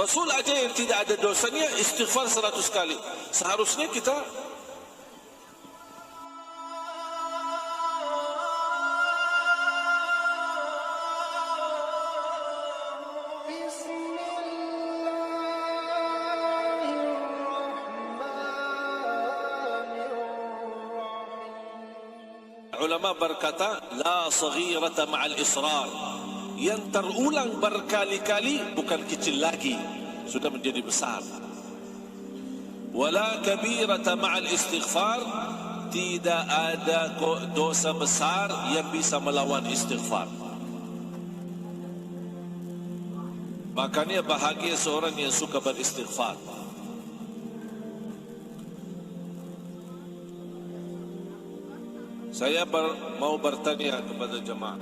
Rasul aja yang tidak ada dosanya istighfar 100 kali. Seharusnya kita ulama berkata la saghirata ma'al israr, yang terulang berkali-kali bukan kecil lagi, sudah menjadi besar. Wala kabirata ma'al istighfar, tidak ada dosa besar yang bisa melawan istighfar. Makanya bahagia seorang yang suka beristighfar. Saya mau bertanya kepada jemaah,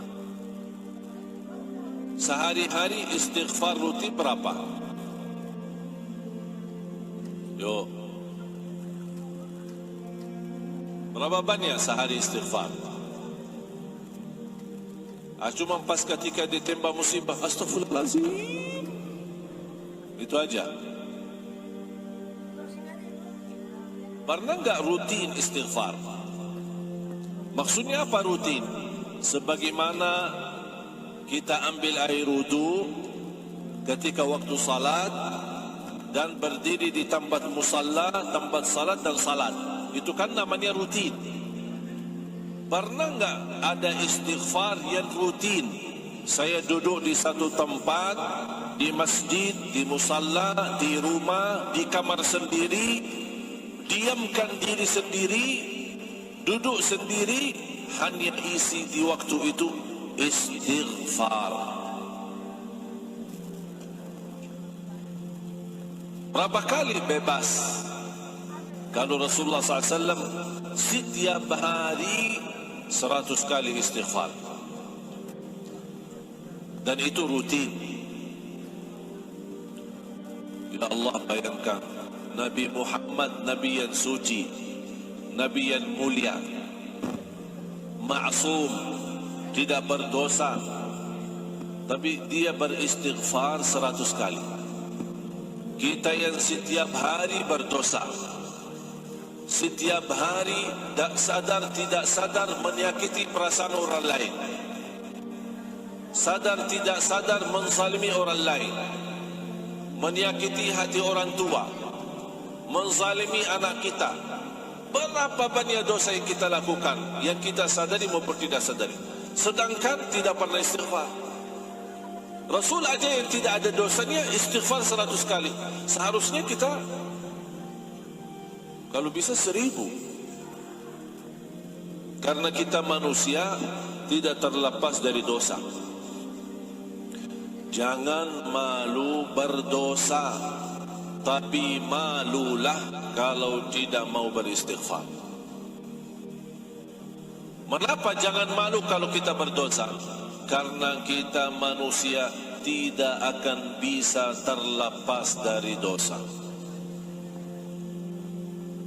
sehari-hari istighfar rutin berapa? Yo, berapa banyak sehari istighfar? Cuma pas ketika ditembak musibah, astagfirullahaladzim, itu aja. Pernah enggak rutin istighfar? Maksudnya apa rutin? Sebagaimana kita ambil air wudu ketika waktu salat dan berdiri di tempat musalla, tempat salat dan salat. Itu kan namanya rutin. Pernah enggak ada istighfar yang rutin? Saya duduk di satu tempat, di masjid, di musalla, di rumah, di kamar sendiri, diamkan diri sendiri, duduk sendiri, hanya isi di waktu itu istighfar. Berapa kali bebas? Kalau Rasulullah SAW setiap hari 100 kali istighfar, dan itu rutin. Ya Allah, bayangkan Nabi Muhammad, Nabi yang suci, Nabi yang mulia, ma'asum, tidak berdosa, tapi dia beristighfar 100 kali. Kita yang setiap hari berdosa, setiap hari tak sadar tidak sadar menyakiti perasaan orang lain, sadar tidak sadar menzalimi orang lain, menyakiti hati orang tua, menzalimi anak kita. Berapa banyak dosa yang kita lakukan, yang kita sadari maupun tidak sadari, sedangkan tidak pernah istighfar. Rasul aja yang tidak ada dosanya istighfar 100 kali. Seharusnya kita kalau bisa 1000. Karena kita manusia tidak terlepas dari dosa. Jangan malu berdosa, tapi malulah kalau tidak mau beristighfar. Mengapa jangan malu kalau kita berdosa? Karena kita manusia tidak akan bisa terlepas dari dosa.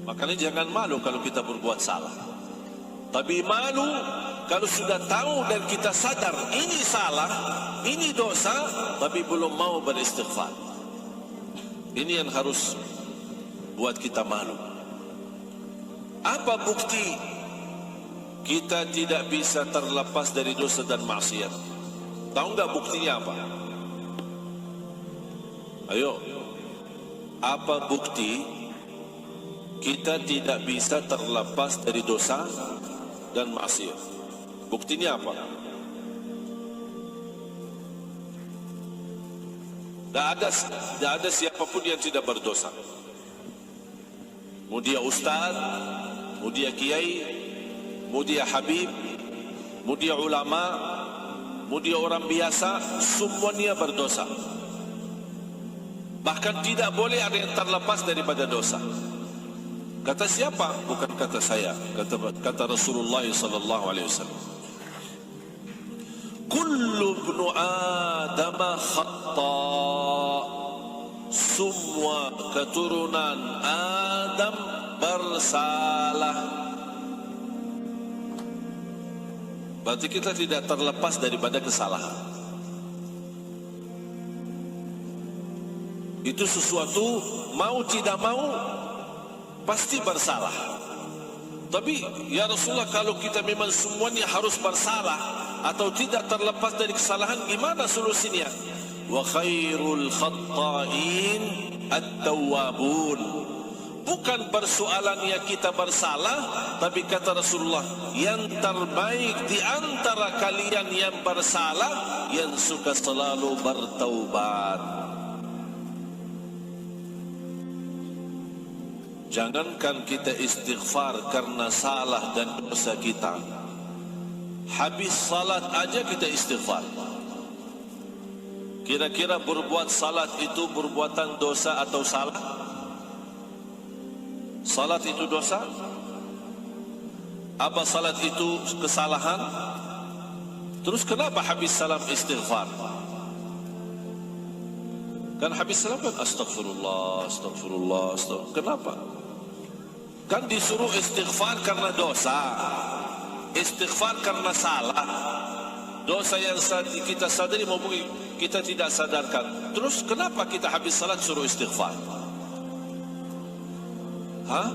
Makanya jangan malu kalau kita berbuat salah, tapi malu kalau sudah tahu dan kita sadar ini salah, ini dosa, tapi belum mau beristighfar. Ini yang harus buat kita malu. Apa bukti kita tidak bisa terlepas dari dosa dan maksiat? Tahu enggak buktinya apa? Ayo, apa bukti kita tidak bisa terlepas dari dosa dan maksiat? Buktinya apa? Tidak ada siapapun yang tidak berdosa. Mau dia ustaz, mau dia kiai, mau dia habib, mau dia ulama, mau dia orang biasa, semuanya berdosa. Bahkan tidak boleh ada yang terlepas daripada dosa. Kata siapa? Bukan kata saya, kata Rasulullah sallallahu alaihi wasallam. Kullu ibnu Adam khata'. Semua keturunan Adam bersalah. Berarti kita tidak terlepas daripada kesalahan. Itu sesuatu mau tidak mau pasti bersalah. Tapi ya Rasulullah, kalau kita memang semuanya harus bersalah atau tidak terlepas dari kesalahan, gimana solusinya? Wa khairul khatta'in at-tawwabun. Bukan persoalannya kita bersalah, tapi kata Rasulullah, yang terbaik di antara kalian yang bersalah, yang suka selalu bertaubat. Jangankan kita istighfar karena salah dan dosa kita, habis salat aja kita istighfar. Kira-kira berbuat salat itu perbuatan dosa atau salah? Salat itu dosa? Apa salat itu kesalahan? Terus kenapa habis salam istighfar? Kan habis salam kan astagfirullah, astagfirullah, astagfirullah. Kenapa? Kan disuruh istighfar karena dosa, istighfar karena salah. Dosa yang kita sadari maupun kita tidak sadarkan. Terus kenapa kita habis salat suruh istighfar? Hah?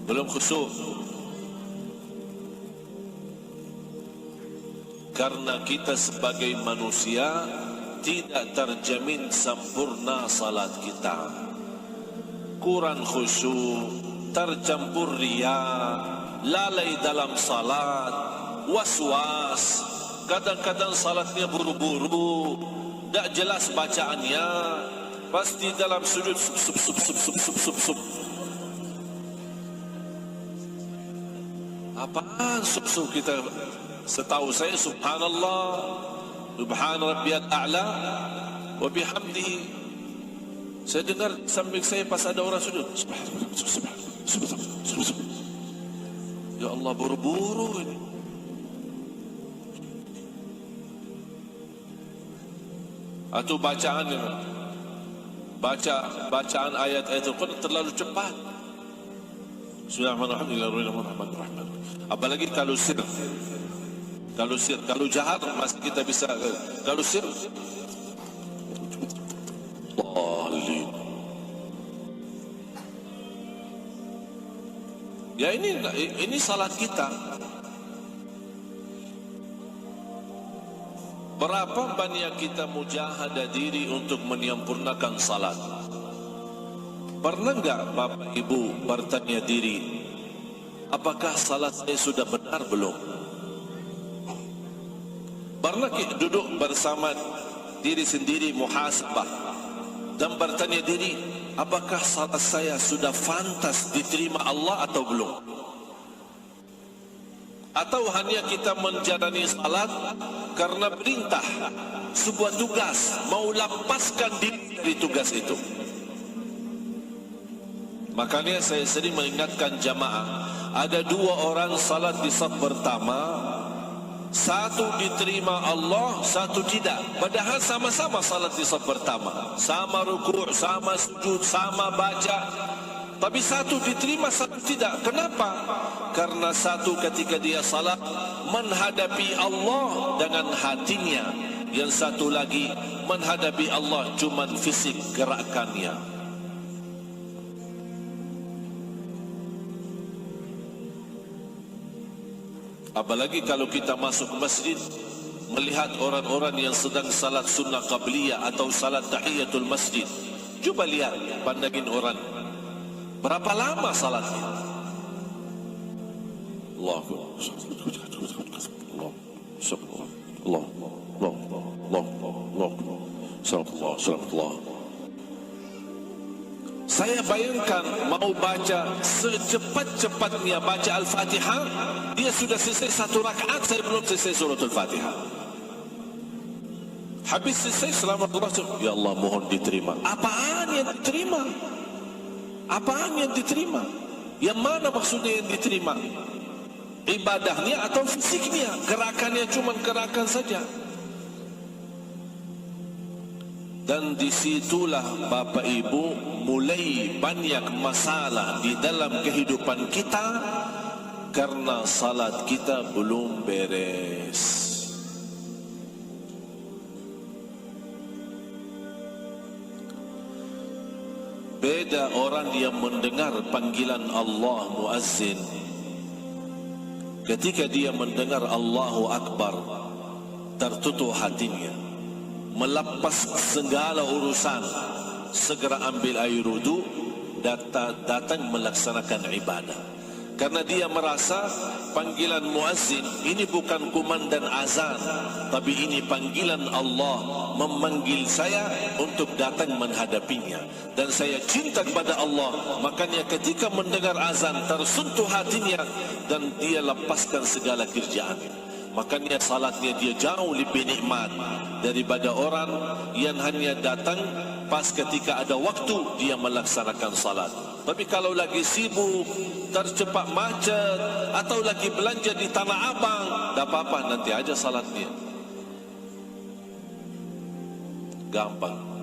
Belum khusyuk. Karena kita sebagai manusia tidak terjamin sempurna salat kita. Kurang khusyuk, tercampur riya, lalai dalam salat, was-was, kadang-kadang salatnya buru-buru, tak jelas bacaannya, pasti dalam sujud sub. Apaan sub kita? Setahu saya subhanallah, subhan rabbiyal a'la wa bihamdihi. Saya dengar sambil saya pas ada orang sujud, subhanallah. Ya Allah, buru-buru ini. Atau bacaan ini, bacaan ayat-ayat Al-Quran terlalu cepat. Bismillahirrahmanirrahim. Apalagi kalau sir. Kalau jahar masih kita bisa. Kalau sir, ya ini salat kita. Berapa banyak kita mujahadah diri untuk menyempurnakan salat? Pernah enggak Bapak Ibu bertanya diri, apakah salat saya sudah benar belum? Pernah duduk bersama diri sendiri muhasabah dan bertanya diri, apakah salat saya sudah fantas diterima Allah atau belum? Atau hanya kita menjalani salat karena perintah, sebuah tugas, mau lepaskan diri dari tugas itu? Makanya saya sering mengingatkan jamaah, ada dua orang salat di saf pertama, satu diterima Allah, satu tidak. Padahal sama-sama salat di saf pertama, sama rukuk, sama sujud, sama baca. Tapi satu diterima, satu tidak. Kenapa? Karena satu ketika dia salat menghadapi Allah dengan hatinya, yang satu lagi menghadapi Allah cuman fisik gerakannya. Apalagi kalau kita masuk masjid, melihat orang-orang yang sedang salat sunnah qabliyah atau salat tahiyatul masjid. Coba lihat, pandangin orang, berapa lama salatnya? Saya bayangkan mau baca secepat-cepatnya baca Al-Fatihah, dia sudah selesai satu rakaat, saya belum selesai surat Al-Fatihah. Habis selesai selamat Allah, ya Allah mohon diterima. Apaan yang diterima? Apaan yang diterima? Yang mana maksudnya yang diterima? Ibadahnya atau fisiknya? Gerakannya cuma gerakan saja. Dan disitulah Bapak Ibu mulai banyak masalah di dalam kehidupan kita karena salat kita belum beres. Beda orang yang mendengar panggilan Allah muazzin. Ketika dia mendengar Allahu Akbar, tertutup hatinya, melepas segala urusan, segera ambil air wudu, datang melaksanakan ibadah. Karena dia merasa panggilan muazzin ini bukan kumandan azan, tapi ini panggilan Allah memanggil saya untuk datang menghadapinya. Dan saya cinta kepada Allah, makanya ketika mendengar azan tersentuh hatinya dan dia lepaskan segala kerjaannya. Makanya salatnya dia jauh lebih nikmat daripada orang yang hanya datang pas ketika ada waktu dia melaksanakan salat. Tapi kalau lagi sibuk, tercepat macet, atau lagi belanja di Tanah Abang, tak apa-apa, nanti aja salatnya. Gampang.